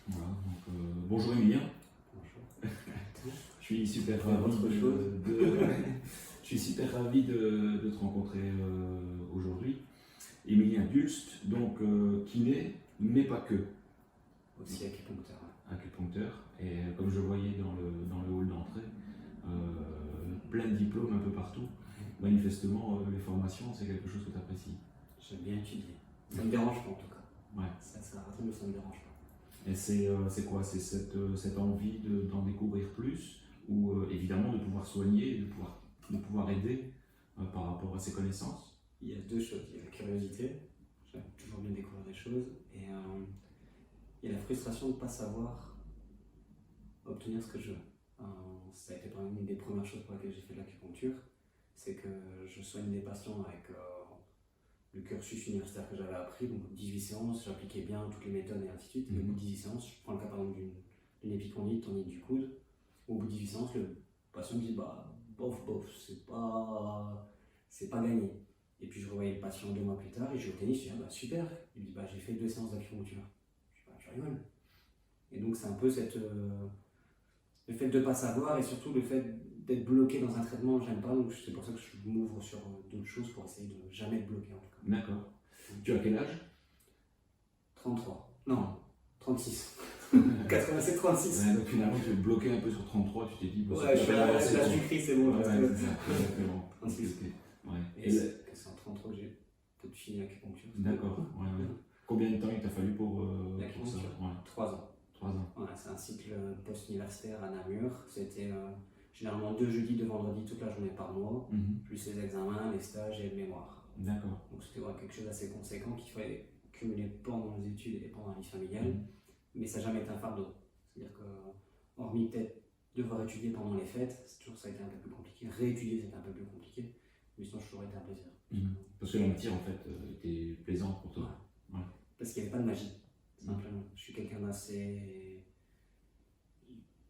Voilà, donc, bonjour Emilien. Bonjour. Je suis super ravi je suis super ravi de te rencontrer aujourd'hui. Emilien Dulst, donc kiné, mais pas que. Aussi acupuncteur. Acupuncteur. Et comme je voyais dans le hall d'entrée, plein de diplômes un peu partout. Manifestement, les formations, c'est quelque chose que tu apprécies. J'aime bien étudier. Ça me dérange pas en tout cas. Ouais. Ça mais ça me dérange pas. Et c'est quoi? C'est cette envie d'en découvrir plus, ou évidemment de pouvoir soigner, de pouvoir aider par rapport à ses connaissances? Il y a deux choses. Il y a la curiosité, j'aime toujours bien découvrir des choses, et il y a la frustration de ne pas savoir obtenir ce que je veux. Ça a été par exemple une des premières choses pour lesquelles j'ai fait de l'acupuncture, c'est que je soigne des patients avec le cursus universitaire que j'avais appris, donc 18 séances, j'appliquais bien toutes les méthodes et ainsi de suite. Et au bout de 18 séances, je prends le cas par exemple d'une épicondyle, tendinite du coude. Au bout de 18 séances, le patient me dit bof, c'est pas gagné. Et puis je revoyais le patient 2 mois plus tard et je vais au tennis, je dis super. Il me dit j'ai fait 2 séances d'acupuncture. Je dis tu rigoles. Et donc c'est un peu le fait de ne pas savoir et surtout le fait d'être bloqué dans un traitement, j'aime pas, donc c'est pour ça que je m'ouvre sur d'autres choses pour essayer de jamais être bloqué en tout cas. D'accord. Tu as quel âge? 33. Non, 36. 87, 36. Ouais, donc finalement, tu es bloqué un peu sur 33, tu t'es dit... Ouais, je suis à l'âge du Christ, c'est bon. Ouais, c'est ça, exactement. 36. Okay. Ouais. Et c'est en 33 que j'ai peut-être fini l'acupuncture. D'accord, ouais. Combien de temps il t'a fallu pour ça? 3 ans. 3 ans. Ouais, c'est un cycle post-universitaire à Namur. C'était généralement 2 jeudis, 2 vendredis, toute la journée par mois, plus les examens, les stages et le mémoire. D'accord. Donc c'était quelque chose d'assez conséquent qu'il fallait cumuler pendant les études et pendant la vie familiale, mais ça n'a jamais été un fardeau. C'est-à-dire que, hormis peut-être devoir étudier pendant les fêtes, ça a été un peu plus compliqué. Réétudier, c'était un peu plus compliqué, mais sinon, je toujours été un plaisir. Parce que la matière, en fait, était plaisante pour toi. Ouais. Parce qu'il n'y avait pas de magie, simplement. Je suis quelqu'un d'assez...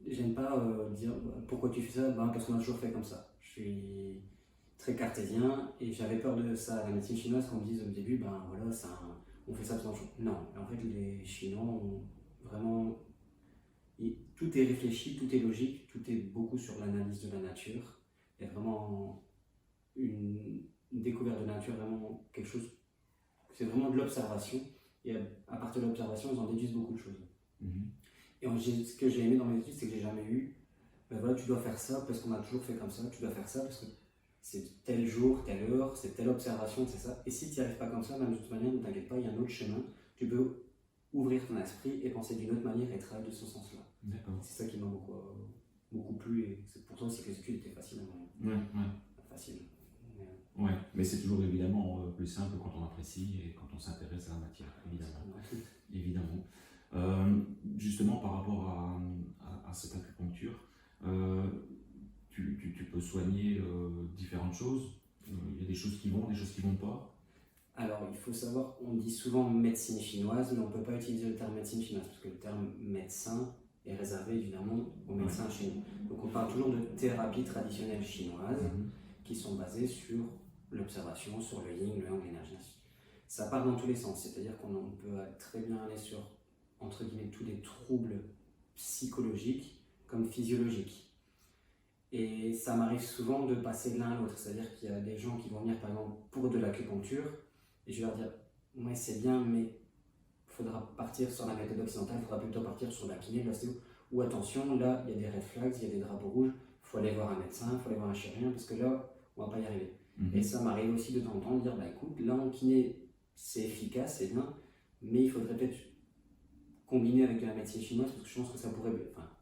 J'aime pas dire pourquoi tu fais ça, parce qu'on a toujours fait comme ça. Je suis très cartésien et j'avais peur de ça à la médecine chinoise qu'on me dise au début, voilà, on fait ça tout le temps. Non, en fait, les Chinois ont vraiment... Tout est réfléchi, tout est logique, tout est beaucoup sur l'analyse de la nature. Il y a vraiment une découverte de nature, vraiment quelque chose... C'est vraiment de l'observation. Et à partir de l'observation, ils en déduisent beaucoup de choses. Et ce que j'ai aimé dans mes études, c'est que j'ai jamais eu, voilà, tu dois faire ça parce qu'on a toujours fait comme ça, tu dois faire ça parce que c'est tel jour, telle heure, c'est telle observation, c'est ça. Et si tu n'y arrives pas comme ça, même de toute manière, ne t'inquiète pas, il y a un autre chemin. Tu peux ouvrir ton esprit et penser d'une autre manière et travailler de ce sens-là. C'est ça qui m'a beaucoup plu et c'est pour ça aussi que les études étaient faciles. Facile. Ouais, mais c'est toujours évidemment plus simple quand on apprécie et quand on s'intéresse à la matière, évidemment. Justement, par rapport à cette acupuncture, tu peux soigner différentes choses. Il y a des choses qui vont, des choses qui ne vont pas. Alors, il faut savoir, on dit souvent médecine chinoise, mais on ne peut pas utiliser le terme médecine chinoise parce que le terme médecin est réservé évidemment aux médecins chinois. Donc, on parle toujours de thérapies traditionnelles chinoises qui sont basées sur l'observation, sur le yin, le yang, l'énergie. Ça part dans tous les sens, c'est-à-dire qu'on peut très bien aller sur, entre guillemets, tous les troubles psychologiques comme physiologiques. Et ça m'arrive souvent de passer de l'un à l'autre, c'est-à-dire qu'il y a des gens qui vont venir par exemple pour de l'acupuncture, et je vais leur dire, ouais c'est bien, mais il faudra partir sur la méthode occidentale, il faudra plutôt partir sur la kiné, de l'ostéo, ou attention, là il y a des red flags, il y a des drapeaux rouges, il faut aller voir un médecin, il faut aller voir un chirurgien, parce que là on ne va pas y arriver. Et ça m'arrive aussi de temps en temps de dire, écoute, là en kiné c'est efficace, c'est bien, mais il faudrait peut-être combiner avec de la médecine chinoise, parce que je pense que ça pourrait,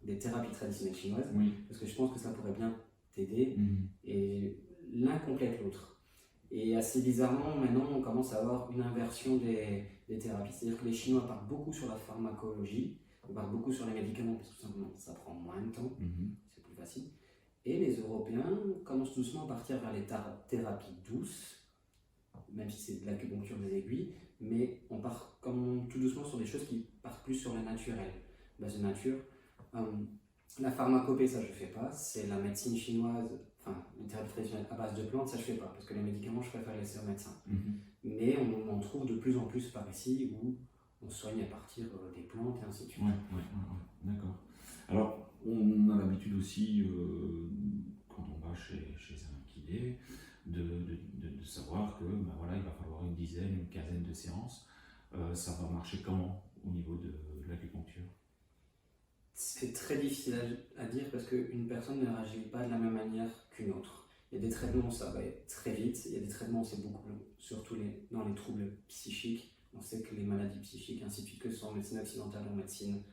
des thérapies traditionnelles chinoises, parce que je pense que ça pourrait bien t'aider, et l'un complète l'autre. Et assez bizarrement, maintenant, on commence à avoir une inversion des thérapies, c'est-à-dire que les Chinois partent beaucoup sur la pharmacologie, on parle beaucoup sur les médicaments, parce que tout simplement, ça prend moins de temps, c'est plus facile. Et les Européens commencent doucement à partir vers les thérapies douces, même si c'est de l'acupuncture des aiguilles, mais on part tout doucement sur des choses qui partent plus sur le naturel, base de nature. La pharmacopée, ça je fais pas, c'est la médecine chinoise, les thérapies traditionnelles à base de plantes, ça je fais pas, parce que les médicaments je préfère laisser au médecin. Mais on en trouve de plus en plus par ici, où on soigne à partir des plantes et ainsi de suite. Ouais, d'accord. Alors, on a l'habitude aussi, quand on va chez un kiné, de savoir que ben voilà, il va falloir une dizaine, une quinzaine de séances. Ça va marcher comment au niveau de l'acupuncture? C'est très difficile à dire parce qu'une personne ne réagit pas de la même manière qu'une autre. Il y a des traitements, ça va être très vite. Il y a des traitements, c'est beaucoup long, surtout dans les troubles psychiques. On sait que les maladies psychiques, ainsi de suite, que ce soit en médecine occidentale ou en médecine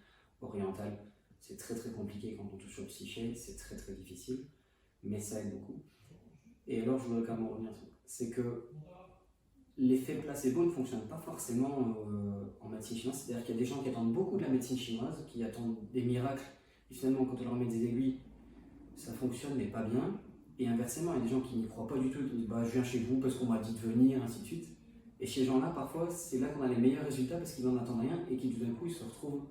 orientale, c'est très très compliqué quand on touche au psyché, c'est très très difficile, mais ça aide beaucoup. Et alors, je voudrais quand même revenir sur ça, c'est que l'effet placebo ne fonctionne pas forcément en médecine chinoise, c'est-à-dire qu'il y a des gens qui attendent beaucoup de la médecine chinoise, qui attendent des miracles, et finalement quand on leur met des aiguilles, ça fonctionne mais pas bien, et inversement, il y a des gens qui n'y croient pas du tout, qui disent bah, je viens chez vous parce qu'on m'a dit de venir, ainsi de suite. Et chez ces gens-là, parfois, c'est là qu'on a les meilleurs résultats parce qu'ils n'en attendent rien et qui tout d'un coup, ils se retrouvent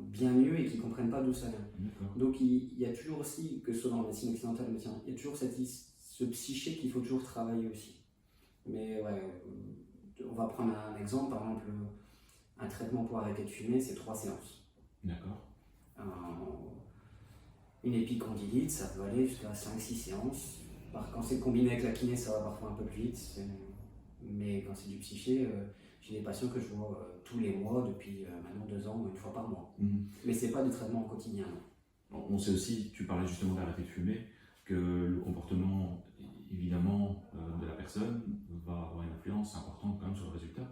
bien mieux et qui ne comprennent pas d'où ça vient. Donc il y a toujours aussi, que ce soit dans la médecine occidentale ou médecine, il y a toujours ce psyché qu'il faut toujours travailler aussi. Mais ouais, on va prendre un exemple, par exemple, un traitement pour arrêter de fumer, c'est 3 séances. D'accord. Une épicondylite, ça peut aller jusqu'à 5-6 séances. Quand c'est combiné avec la kiné, ça va parfois un peu plus vite. Mais quand c'est du psyché, j'ai des patients que je vois tous les mois depuis maintenant 2 ans, une fois par mois. Mais c'est pas de traitement au quotidien. Non. On sait aussi, tu parlais justement d'arrêter de fumer, que le comportement évidemment de la personne va avoir une influence importante quand même sur le résultat.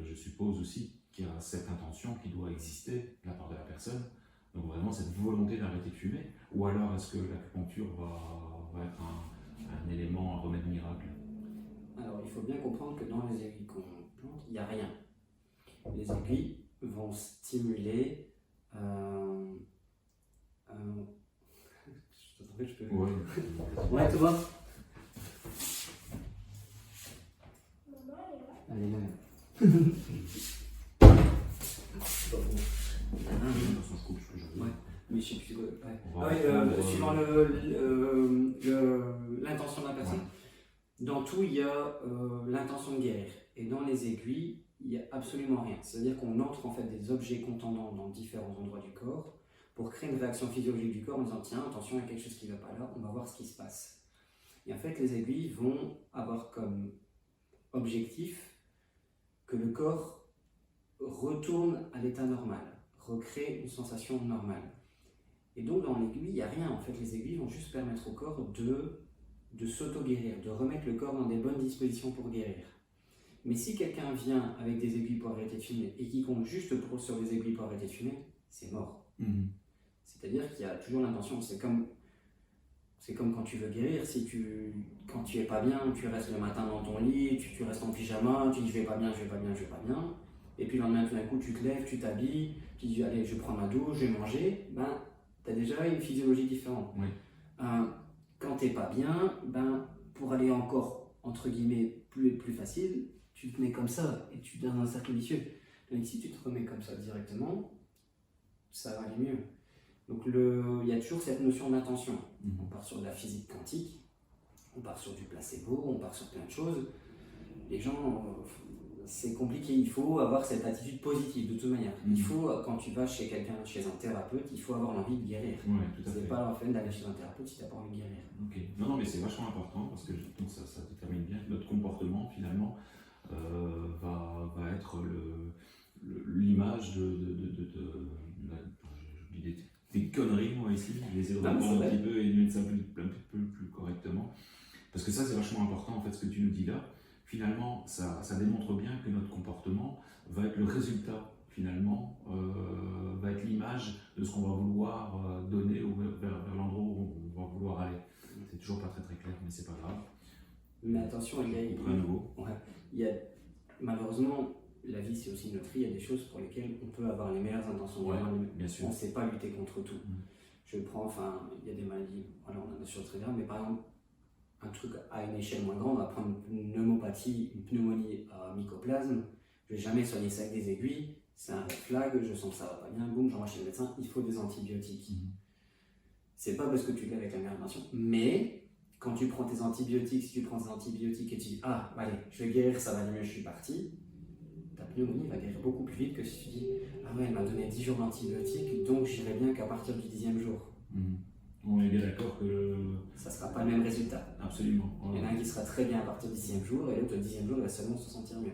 Je suppose aussi qu'il y a cette intention qui doit exister de la part de la personne, donc vraiment cette volonté d'arrêter de fumer, ou alors est-ce que l'acupuncture va être un élément, un remède miracle? Alors il faut bien comprendre que dans les aiguilles qu'on plante, il n'y a rien. Les aiguilles vont stimuler je peux... Ouais, tout va. Allez, là. Ouais, mais je sais plus quoi. Suivant l'intention de la personne, dans tout il y a l'intention de guérir. Et dans les aiguilles, il n'y a absolument rien. C'est-à-dire qu'on entre en fait des objets contendants dans différents endroits du corps pour créer une réaction physiologique du corps en disant tiens, attention, il y a quelque chose qui ne va pas là, on va voir ce qui se passe. Et en fait, les aiguilles vont avoir comme objectif que le corps retourne à l'état normal, recrée une sensation normale. Et donc dans l'aiguille, il n'y a rien. En fait, les aiguilles vont juste permettre au corps de s'auto-guérir, de remettre le corps dans des bonnes dispositions pour guérir. Mais si quelqu'un vient avec des aiguilles pour arrêter de fumer et qui compte juste sur des aiguilles pour arrêter de fumer, c'est mort. C'est-à-dire qu'il y a toujours l'intention, c'est comme quand tu veux guérir, quand tu es pas bien, tu restes le matin dans ton lit, tu restes en pyjama, tu dis je vais pas bien, et puis le lendemain tout d'un coup tu te lèves, tu t'habilles, tu dis allez je prends ma douche, je vais manger, tu as déjà une physiologie différente. Oui. Quand t'es pas bien, pour aller encore entre guillemets plus facile, tu te mets comme ça et tu es dans un cercle vicieux. Donc si tu te remets comme ça directement, ça va aller mieux. Donc il y a toujours cette notion d'intention. On part sur de la physique quantique, on part sur du placebo, on part sur plein de choses. Les gens, c'est compliqué, il faut avoir cette attitude positive de toute manière. Il faut, quand tu vas chez quelqu'un, chez un thérapeute, il faut avoir l'envie de guérir. C'est pas la peine d'aller chez un thérapeute si tu n'as pas envie de guérir. Okay. Non, mais c'est vachement important parce que donc ça détermine bien que notre comportement finalement va être l'image des conneries, moi ici, je les ai reprendre un petit peu et mettre ça un plus correctement. Parce que ça, c'est vachement important en fait ce que tu nous dis là. Finalement, ça démontre bien que notre comportement va être le résultat, finalement, va être l'image de ce qu'on va vouloir donner vers l'endroit où on va vouloir aller. C'est toujours pas très clair, mais c'est pas grave. Mais attention, il y a malheureusement, la vie c'est aussi une loterie, il y a des choses pour lesquelles on peut avoir les meilleures intentions. Bien sûr. On ne sait pas lutter contre tout. Je prends, il y a des maladies, voilà, on en a sur très bien, mais par exemple, un truc à une échelle moins grande, on va prendre une pneumopathie, une pneumonie à mycoplasme, je ne vais jamais soigner ça avec des aiguilles, c'est un red flag, je sens que ça va pas bien, boum, j'envoie chez le médecin, il faut des antibiotiques. C'est pas parce que tu l'as avec la meilleure intention, mais quand tu prends tes antibiotiques, si tu prends tes antibiotiques et tu dis allez, je vais guérir, ça va aller mieux, je suis parti, ta pneumonie va guérir beaucoup plus vite que si tu dis ah ouais, elle m'a donné 10 jours d'antibiotiques, donc j'irai bien qu'à partir du 10e jour. On est bien d'accord que. Ça ne sera pas le même résultat. Absolument. Il y en a un qui sera très bien à partir du 10e jour et l'autre au 10e jour il va seulement se sentir mieux.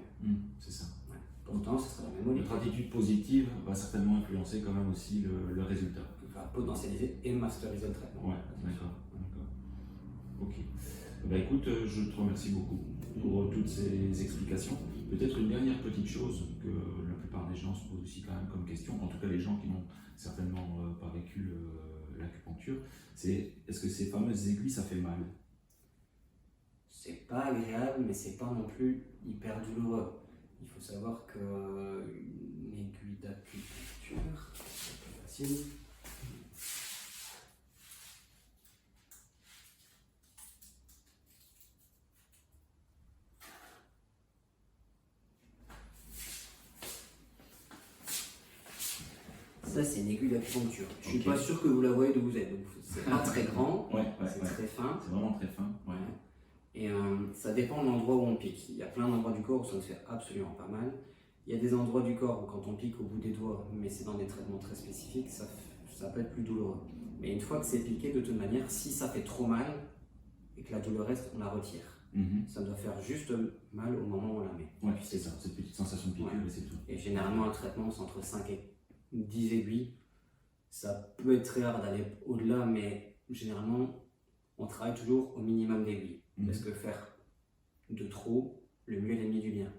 C'est ça. Ouais. Pourtant, ce sera la même molécule. Notre attitude positive va certainement influencer quand même aussi le résultat. Va potentialiser et masteriser le traitement. Ouais, d'accord. Ok. Bah, écoute, je te remercie beaucoup pour toutes ces explications. Peut-être une dernière petite chose que la plupart des gens se posent aussi quand même comme question, en tout cas les gens qui n'ont certainement pas vécu l'acupuncture, c'est est-ce que ces fameuses aiguilles, ça fait mal? C'est pas agréable, mais c'est pas non plus hyper douloureux. Il faut savoir qu'une aiguille d'acupuncture, c'est plus facile. Ça, c'est une aiguille d'acupuncture. Je suis pas sûr que vous la voyez d'où vous êtes. C'est pas très grand, c'est très fin. C'est vraiment très fin. Ouais. Et ça dépend de l'endroit où on pique. Il y a plein d'endroits du corps où ça ne fait absolument pas mal. Il y a des endroits du corps où quand on pique au bout des doigts, mais c'est dans des traitements très spécifiques, ça peut être plus douloureux. Mais une fois que c'est piqué, de toute manière, si ça fait trop mal et que la douleur reste, on la retire. Ça doit faire juste mal au moment où on la met. Ouais, c'est ça, cette petite sensation de piqûre et c'est tout. Et généralement, un traitement, c'est entre 5 et 10 aiguilles. Ça peut être très rare d'aller au-delà, mais généralement, on travaille toujours au minimum d'aiguilles. Parce que faire de trop, le mieux est l'ennemi du bien.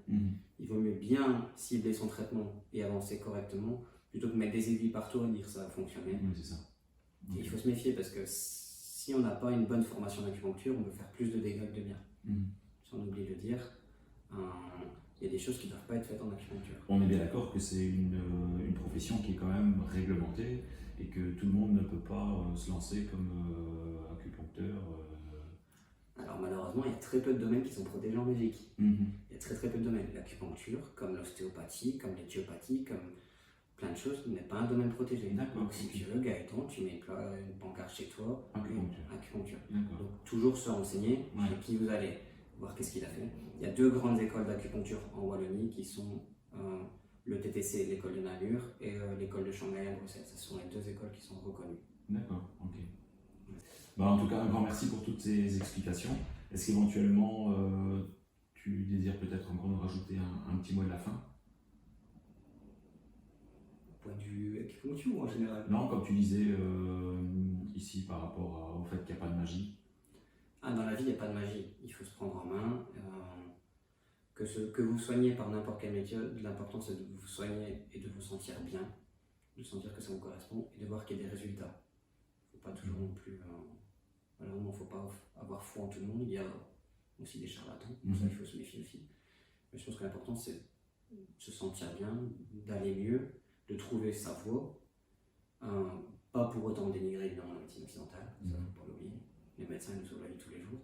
Il vaut mieux bien cibler son traitement et avancer correctement, plutôt que mettre des aiguilles partout et dire ça va fonctionner. C'est ça. Et il faut se méfier parce que si on n'a pas une bonne formation d'acupuncture, on peut faire plus de dégâts que de bien. Si on oublie de le dire, il y a des choses qui ne doivent pas être faites en acupuncture. On est bien d'accord que c'est une profession qui est quand même réglementée et que tout le monde ne peut pas se lancer comme acupuncteur. Alors malheureusement, il y a très peu de domaines qui sont protégés en Belgique. Il y a très peu de domaines. L'acupuncture, comme l'ostéopathie, comme l'éthiopathie, comme plein de choses, n'est pas un domaine protégé. Donc si tu veux, Gaëtan, tu mets une pancarte chez toi, acupuncture. Donc toujours se renseigner chez qui vous allez, voir qu'est-ce qu'il a fait. Il y a 2 grandes écoles d'acupuncture en Wallonie qui sont le TTC, l'école de Namur, et l'école de Shanghai à Bruxelles. Ce sont les 2 écoles qui sont reconnues. D'accord, ok. Bah, en tout cas, un grand merci pour toutes ces explications. Est-ce qu'éventuellement, tu désires peut-être encore nous rajouter un petit mot de la fin? Au point de vue acupuncture ou en général? Non, comme tu disais ici par rapport au fait qu'il n'y a pas de magie. Dans la vie, il n'y a pas de magie. Il faut se prendre en main. Que vous soignez par n'importe quelle méthode, l'important c'est de vous soigner et de vous sentir bien, de sentir que ça vous correspond et de voir qu'il y a des résultats. Il ne faut pas toujours non plus... malheureusement, il ne faut pas avoir foi en tout le monde. Il y a aussi des charlatans, donc ça il faut se méfier aussi. Mais je pense que l'important c'est de se sentir bien, d'aller mieux, de trouver sa voie. Pas pour autant dénigrer évidemment la médecine occidentale, ça il ne faut pas l'oublier. Les médecins nous sauvent la vie tous les jours.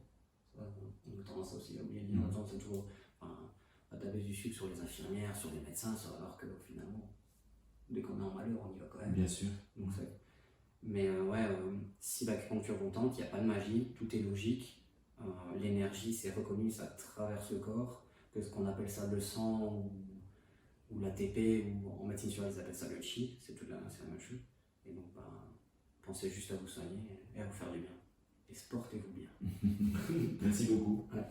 Ça, on a tendance aussi à oublier. On a tendance à toujours à taper du sucre sur les infirmières, sur les médecins, alors que finalement, dès qu'on est en malheur, on y va quand même. Bien sûr. Donc, mais si l'acupuncture vous tente, il n'y a pas de magie, tout est logique. L'énergie, c'est reconnu, ça traverse le corps. Que ce qu'on appelle ça le sang ou l'ATP, ou en médecine chinoise, ils appellent ça le chi, c'est la même chose. Et donc, pensez juste à vous soigner et à vous faire du bien. Et portez-vous bien. Merci beaucoup. Ouais.